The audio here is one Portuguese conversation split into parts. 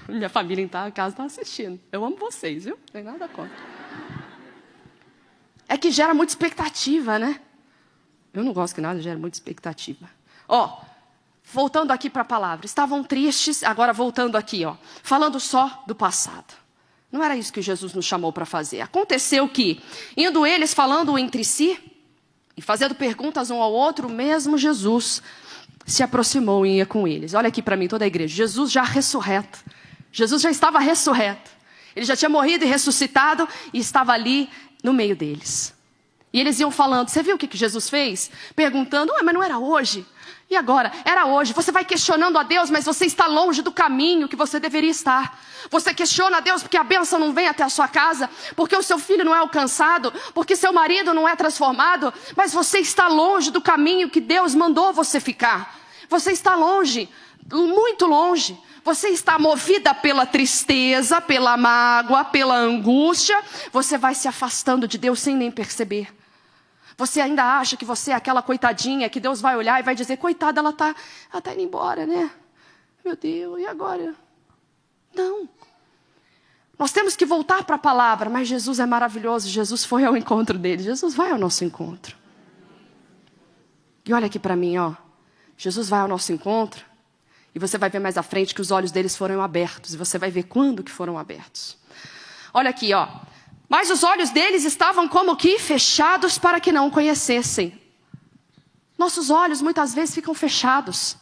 Minha família em casa está assistindo. Eu amo vocês, viu? Não tem nada contra. É que gera muita expectativa, né? Eu não gosto que nada gere muita expectativa. Voltando aqui para a palavra. Estavam tristes, agora voltando aqui, falando só do passado. Não era isso que Jesus nos chamou para fazer. Aconteceu que, indo eles falando entre si, e fazendo perguntas um ao outro, mesmo Jesus se aproximou e ia com eles. Olha aqui para mim, toda a igreja. Jesus já ressurreto. Jesus já estava ressurreto. Ele já tinha morrido e ressuscitado e estava ali no meio deles. E eles iam falando, você viu o que Jesus fez? Perguntando, mas não era hoje? E agora? Era hoje. Você vai questionando a Deus, mas você está longe do caminho que você deveria estar. Você questiona a Deus porque a bênção não vem até a sua casa, porque o seu filho não é alcançado, porque seu marido não é transformado, mas você está longe do caminho que Deus mandou você ficar. Você está longe, muito longe. Você está movida pela tristeza, pela mágoa, pela angústia. Você vai se afastando de Deus sem nem perceber. Você ainda acha que você é aquela coitadinha que Deus vai olhar e vai dizer, coitada, ela tá indo embora, né? Meu Deus, e agora? Não. Nós temos que voltar para a palavra, mas Jesus é maravilhoso. Jesus foi ao encontro dele. Jesus vai ao nosso encontro. E olha aqui para mim, Jesus vai ao nosso encontro. E você vai ver mais à frente que os olhos deles foram abertos. E você vai ver quando que foram abertos. Olha aqui, Mas os olhos deles estavam como que fechados para que não o conhecessem. Nossos olhos muitas vezes ficam fechados.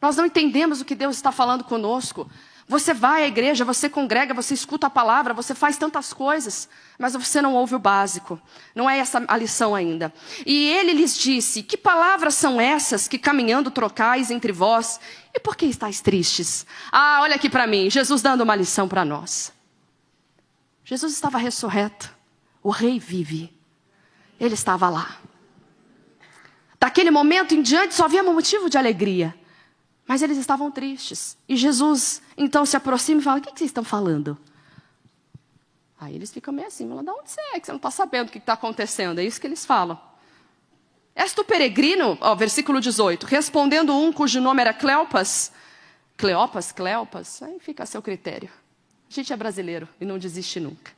Nós não entendemos o que Deus está falando conosco. Você vai à igreja, você congrega, você escuta a palavra, você faz tantas coisas, mas você não ouve o básico. Não é essa a lição ainda. E ele lhes disse, que palavras são essas que caminhando trocais entre vós? E por que estáis tristes? Olha aqui para mim, Jesus dando uma lição para nós. Jesus estava ressurreto, o rei vive, ele estava lá. Daquele momento em diante só havia um motivo de alegria, mas eles estavam tristes. E Jesus então se aproxima e fala, o que vocês estão falando? Aí eles ficam meio assim, de onde você é que você não está sabendo o que está acontecendo? É isso que eles falam. És tu peregrino? Versículo 18, respondendo um cujo nome era Cleopas, aí fica a seu critério. A gente é brasileiro e não desiste nunca.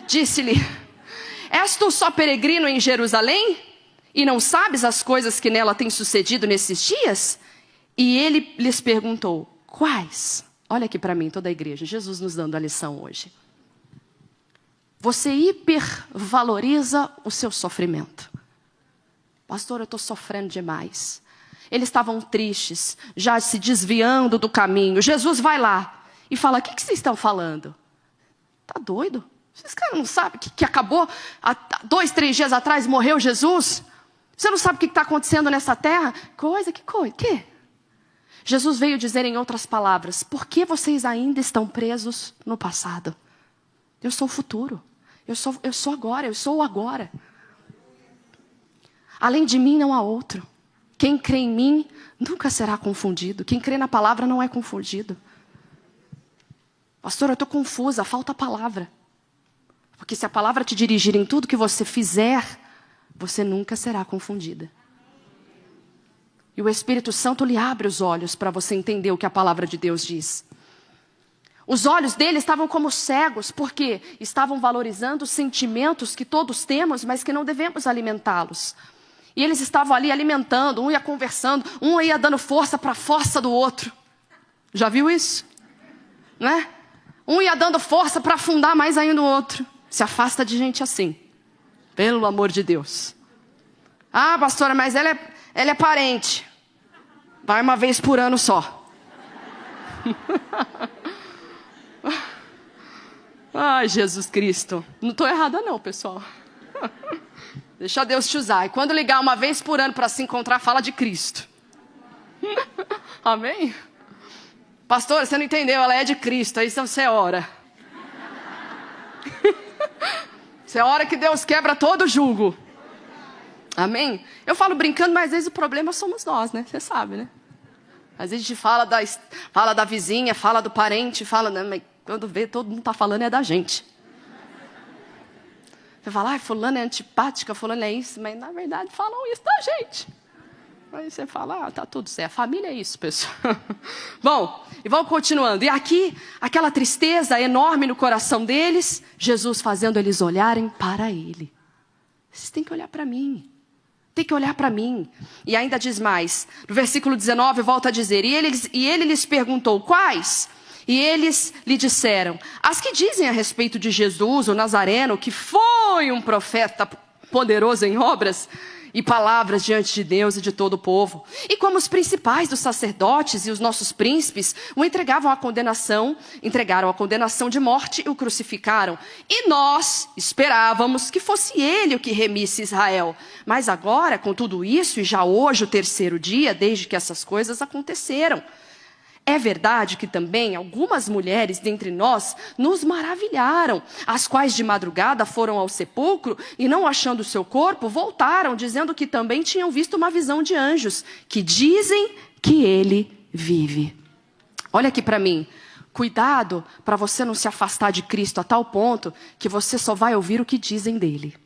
Disse-lhe, és tu só peregrino em Jerusalém? E não sabes as coisas que nela têm sucedido nesses dias? E ele lhes perguntou, quais? Olha aqui para mim, toda a igreja, Jesus nos dando a lição hoje. Você hipervaloriza o seu sofrimento. Pastor, eu estou sofrendo demais. Eles estavam tristes, já se desviando do caminho. Jesus vai lá. E fala, o que vocês estão falando? Tá doido? Vocês não sabem que acabou, 2, 3 dias atrás morreu Jesus? Você não sabe o que está acontecendo nessa terra? Que coisa? Que? Jesus veio dizer em outras palavras, por que vocês ainda estão presos no passado? Eu sou o futuro. Eu sou agora, eu sou o agora. Além de mim não há outro. Quem crê em mim nunca será confundido. Quem crê na palavra não é confundido. Pastor, eu estou confusa, falta a palavra. Porque se a palavra te dirigir em tudo que você fizer, você nunca será confundida. E o Espírito Santo lhe abre os olhos para você entender o que a palavra de Deus diz. Os olhos dele estavam como cegos, porque estavam valorizando sentimentos que todos temos, mas que não devemos alimentá-los. E eles estavam ali alimentando, um ia conversando, um ia dando força para a força do outro. Já viu isso? Não é? Um ia dando força para afundar mais ainda o outro. Se afasta de gente assim. Pelo amor de Deus. Pastora, mas ela é parente. Vai uma vez por ano só. Ai, Jesus Cristo. Não estou errada não, pessoal. Deixa Deus te usar. E quando ligar uma vez por ano para se encontrar, fala de Cristo. Amém? Pastor, você não entendeu, ela é de Cristo, aí você ora. Você ora que Deus quebra todo o jugo. Amém? Eu falo brincando, mas às vezes o problema somos nós, né? Você sabe, né? Às vezes a gente fala da vizinha, fala do parente, mas quando vê, todo mundo está falando é da gente. Você fala, fulano é antipática, fulano é isso, mas na verdade falam isso da gente. Aí você fala, tá tudo certo. Família é isso, pessoal. Bom, e vamos continuando. E aqui, aquela tristeza enorme no coração deles, Jesus fazendo eles olharem para Ele. Vocês têm que olhar para mim. Tem que olhar para mim. E ainda diz mais. No versículo 19, volta a dizer. E ele lhes perguntou, quais? E eles lhe disseram, as que dizem a respeito de Jesus, o Nazareno, que foi um profeta poderoso em obras e palavras diante de Deus e de todo o povo. E como os principais dos sacerdotes e os nossos príncipes o entregaram à condenação de morte e o crucificaram. E nós esperávamos que fosse ele o que remisse Israel. Mas agora, com tudo isso, e já hoje o terceiro dia, desde que essas coisas aconteceram, é verdade que também algumas mulheres dentre nós nos maravilharam, as quais de madrugada foram ao sepulcro e não achando o seu corpo, voltaram, dizendo que também tinham visto uma visão de anjos, que dizem que ele vive. Olha aqui para mim, cuidado para você não se afastar de Cristo a tal ponto que você só vai ouvir o que dizem dele.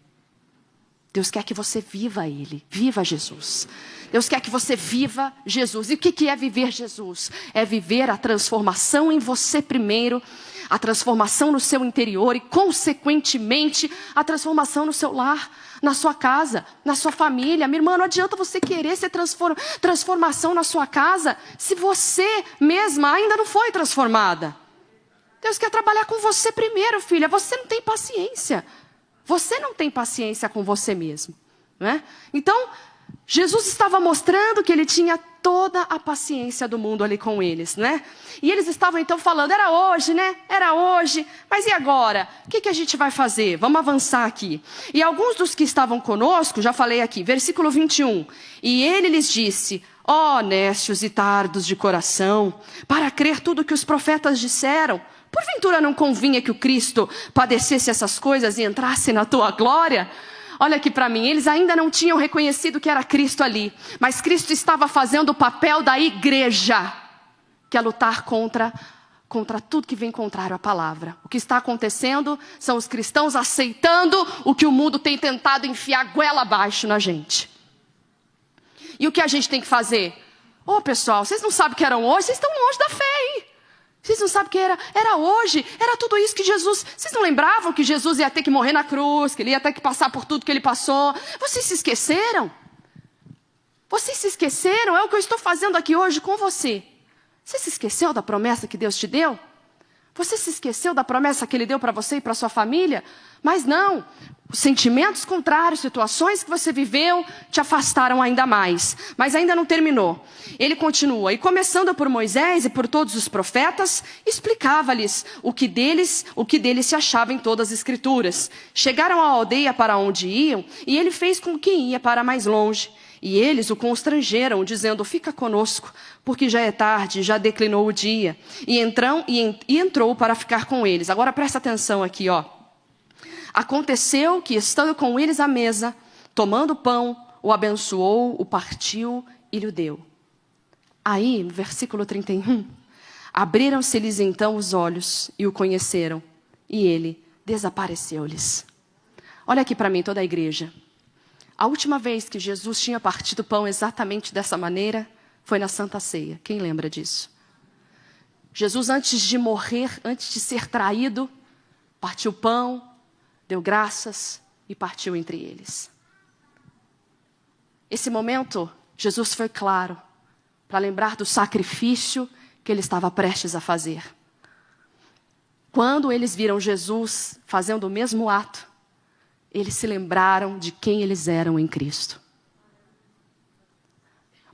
Deus quer que você viva Ele, viva Jesus. Deus quer que você viva Jesus. E o que é viver Jesus? É viver a transformação em você primeiro, a transformação no seu interior e, consequentemente, a transformação no seu lar, na sua casa, na sua família. Minha irmã, não adianta você querer ser transformação na sua casa se você mesma ainda não foi transformada. Deus quer trabalhar com você primeiro, filha. Você não tem paciência. Você não tem paciência com você mesmo, não é? Então, Jesus estava mostrando que ele tinha toda a paciência do mundo ali com eles, né? E eles estavam então falando, era hoje, né? Era hoje, mas e agora? O que a gente vai fazer? Vamos avançar aqui. E alguns dos que estavam conosco, já falei aqui, versículo 21. E ele lhes disse, ó nécios e tardos de coração, para crer tudo que os profetas disseram, porventura não convinha que o Cristo padecesse essas coisas e entrasse na tua glória? Olha aqui para mim, eles ainda não tinham reconhecido que era Cristo ali, mas Cristo estava fazendo o papel da igreja, que é lutar contra tudo que vem contrário à palavra. O que está acontecendo são os cristãos aceitando o que o mundo tem tentado enfiar goela abaixo na gente. E o que a gente tem que fazer? Pessoal, vocês não sabem que eram hoje, vocês estão longe da fé, hein? Vocês não sabem que era hoje, era tudo isso que Jesus... Vocês não lembravam que Jesus ia ter que morrer na cruz, que ele ia ter que passar por tudo que ele passou? Vocês se esqueceram? Vocês se esqueceram? É o que eu estou fazendo aqui hoje com você. Você se esqueceu da promessa que Deus te deu? Você se esqueceu da promessa que ele deu para você e para sua família? Mas não, sentimentos contrários, situações que você viveu, te afastaram ainda mais. Mas ainda não terminou. Ele continua, e começando por Moisés e por todos os profetas, explicava-lhes o que deles se achava em todas as escrituras. Chegaram à aldeia para onde iam, e ele fez com que ia para mais longe. E eles o constrangeram, dizendo, fica conosco, porque já é tarde, já declinou o dia. E entrou para ficar com eles. Agora presta atenção aqui, ó. Aconteceu que, estando com eles à mesa, tomando o pão, o abençoou, o partiu e lhe deu. Aí, no versículo 31, abriram-se-lhes então os olhos e o conheceram. E ele desapareceu-lhes. Olha aqui para mim, toda a igreja. A última vez que Jesus tinha partido o pão exatamente dessa maneira foi na Santa Ceia. Quem lembra disso? Jesus, antes de morrer, antes de ser traído, partiu o pão, deu graças e partiu entre eles. Esse momento, Jesus foi claro para lembrar do sacrifício que ele estava prestes a fazer. Quando eles viram Jesus fazendo o mesmo ato, eles se lembraram de quem eles eram em Cristo.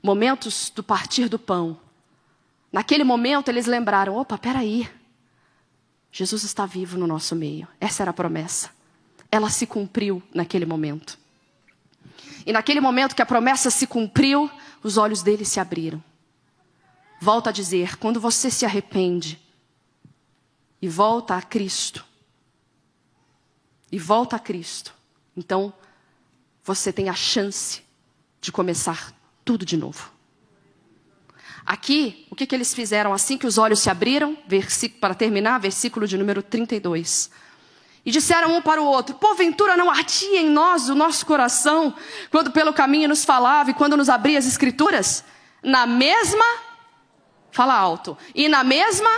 Momentos do partir do pão. Naquele momento eles lembraram, opa, peraí. Jesus está vivo no nosso meio. Essa era a promessa. Ela se cumpriu naquele momento. E naquele momento que a promessa se cumpriu, os olhos deles se abriram. Volto a dizer, quando você se arrepende e volta a Cristo, então você tem a chance de começar tudo de novo. Aqui, o que eles fizeram assim que os olhos se abriram? Para terminar, versículo de número 32. E disseram um para o outro: porventura não ardia em nós o nosso coração, quando pelo caminho nos falava e quando nos abria as escrituras? Na mesma, fala alto, e na mesma,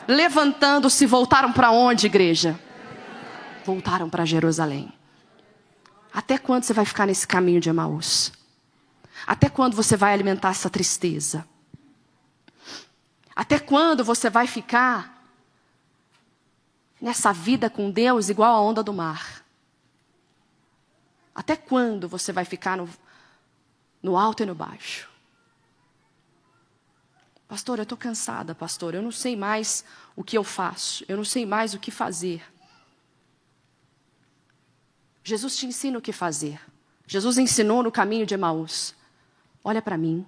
levantando-se, voltaram para onde, igreja? Voltaram para Jerusalém. Até quando você vai ficar nesse caminho de Emaús? Até quando você vai alimentar essa tristeza? Até quando você vai ficar nessa vida com Deus igual a onda do mar? Até quando você vai ficar no alto e no baixo? Pastor, eu estou cansada, pastor. Eu não sei mais o que eu faço. Eu não sei mais o que fazer. Jesus te ensina o que fazer. Jesus ensinou no caminho de Emaús. Olha para mim.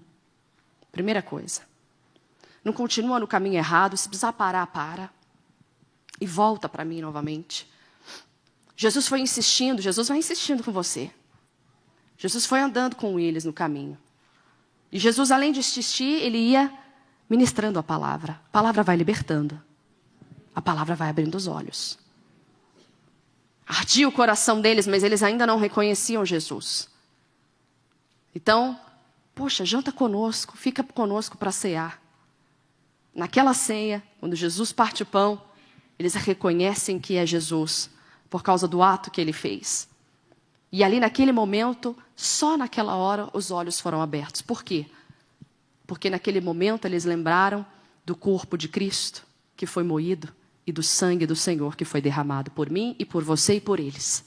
Primeira coisa. Não continua no caminho errado. Se precisar parar, para. E volta para mim novamente. Jesus foi insistindo. Jesus vai insistindo com você. Jesus foi andando com eles no caminho. E Jesus, além de insistir, ele ia ministrando a palavra. A palavra vai libertando. A palavra vai abrindo os olhos. Ardia o coração deles, mas eles ainda não reconheciam Jesus. Então, poxa, janta conosco, fica conosco para cear. Naquela ceia, quando Jesus parte o pão, eles reconhecem que é Jesus, por causa do ato que ele fez. E ali naquele momento, só naquela hora, os olhos foram abertos. Por quê? Porque naquele momento eles lembraram do corpo de Cristo, que foi moído, e do sangue do Senhor que foi derramado por mim e por você e por eles.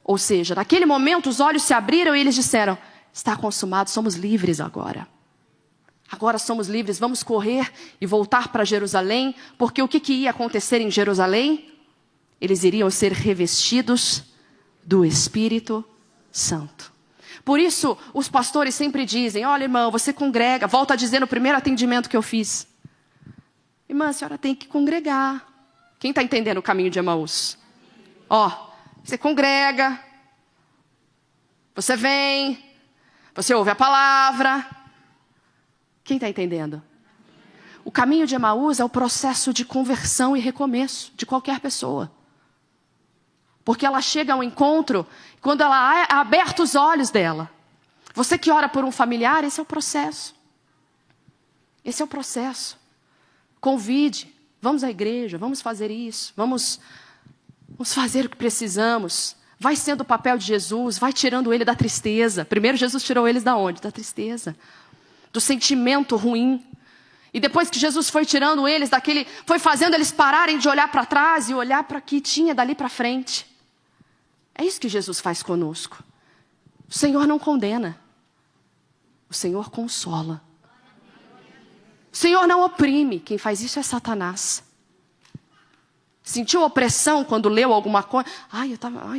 Ou seja, naquele momento os olhos se abriram e eles disseram: está consumado, somos livres agora. Agora somos livres, vamos correr e voltar para Jerusalém, porque o que ia acontecer em Jerusalém? Eles iriam ser revestidos do Espírito Santo. Por isso, os pastores sempre dizem: olha, irmão, você congrega. Volto a dizer no primeiro atendimento que eu fiz: irmã, a senhora tem que congregar. Quem está entendendo o caminho de Emaús? Você congrega, você vem, você ouve a palavra. Quem está entendendo? O caminho de Emaús é o processo de conversão e recomeço de qualquer pessoa. Porque ela chega ao encontro quando ela é aberta os olhos dela. Você que ora por um familiar, esse é o processo. Esse é o processo. Convide, vamos à igreja, vamos fazer isso, vamos fazer o que precisamos. Vai sendo o papel de Jesus, vai tirando ele da tristeza. Primeiro Jesus tirou eles da onde? Da tristeza, do sentimento ruim. E depois que Jesus foi tirando eles daquele, foi fazendo eles pararem de olhar para trás e olhar para o que tinha dali para frente. É isso que Jesus faz conosco. O Senhor não condena, o Senhor consola. O Senhor não oprime, quem faz isso é Satanás. Sentiu opressão quando leu alguma coisa?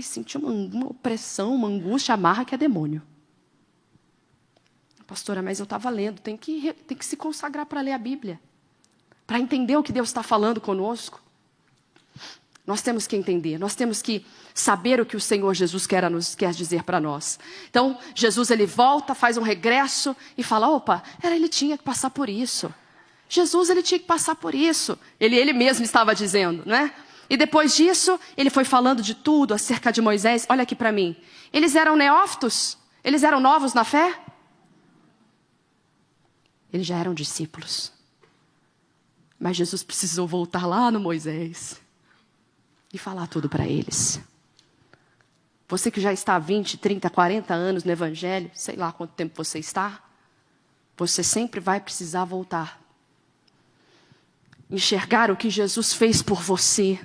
Senti uma opressão, uma angústia, amarra que é demônio. Pastora, mas eu estava lendo, tem que se consagrar para ler a Bíblia, para entender o que Deus está falando conosco. Nós temos que entender, nós temos que saber o que o Senhor Jesus quer dizer para nós. Então, Jesus ele volta, faz um regresso e fala: ele tinha que passar por isso. Jesus ele tinha que passar por isso. Ele mesmo estava dizendo, né? E depois disso, ele foi falando de tudo acerca de Moisés. Olha aqui para mim. Eles eram neófitos? Eles eram novos na fé? Eles já eram discípulos. Mas Jesus precisou voltar lá no Moisés e falar tudo para eles. Você que já está há 20, 30, 40 anos no Evangelho, sei lá quanto tempo você está, você sempre vai precisar voltar. Enxergar o que Jesus fez por você,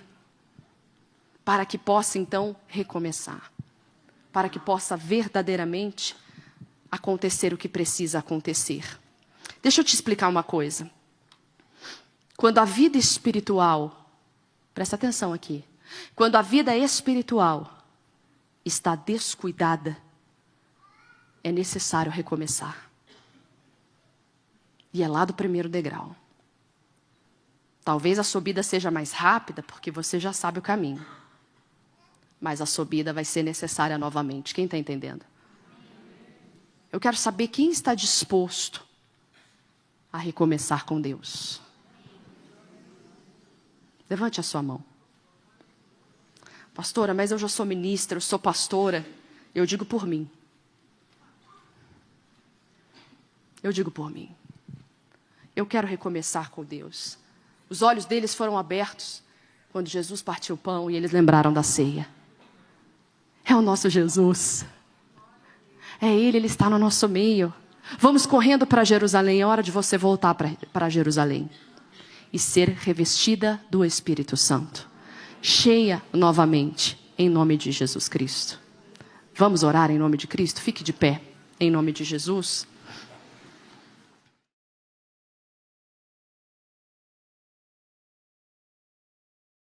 para que possa então recomeçar. Para que possa verdadeiramente acontecer o que precisa acontecer. Deixa eu te explicar uma coisa. Quando a vida espiritual, presta atenção aqui, quando a vida espiritual está descuidada, é necessário recomeçar. E é lá do primeiro degrau. Talvez a subida seja mais rápida, porque você já sabe o caminho. Mas a subida vai ser necessária novamente. Quem está entendendo? Eu quero saber quem está disposto a recomeçar com Deus. Levante a sua mão. Pastora, mas eu já sou ministra, eu sou pastora. Eu digo por mim. Eu digo por mim. Eu quero recomeçar com Deus. Os olhos deles foram abertos quando Jesus partiu o pão e eles lembraram da ceia. É o nosso Jesus. É Ele está no nosso meio. Vamos correndo para Jerusalém. É hora de você voltar para Jerusalém. E ser revestida do Espírito Santo. Cheia novamente, em nome de Jesus Cristo. Vamos orar em nome de Cristo? Fique de pé, em nome de Jesus.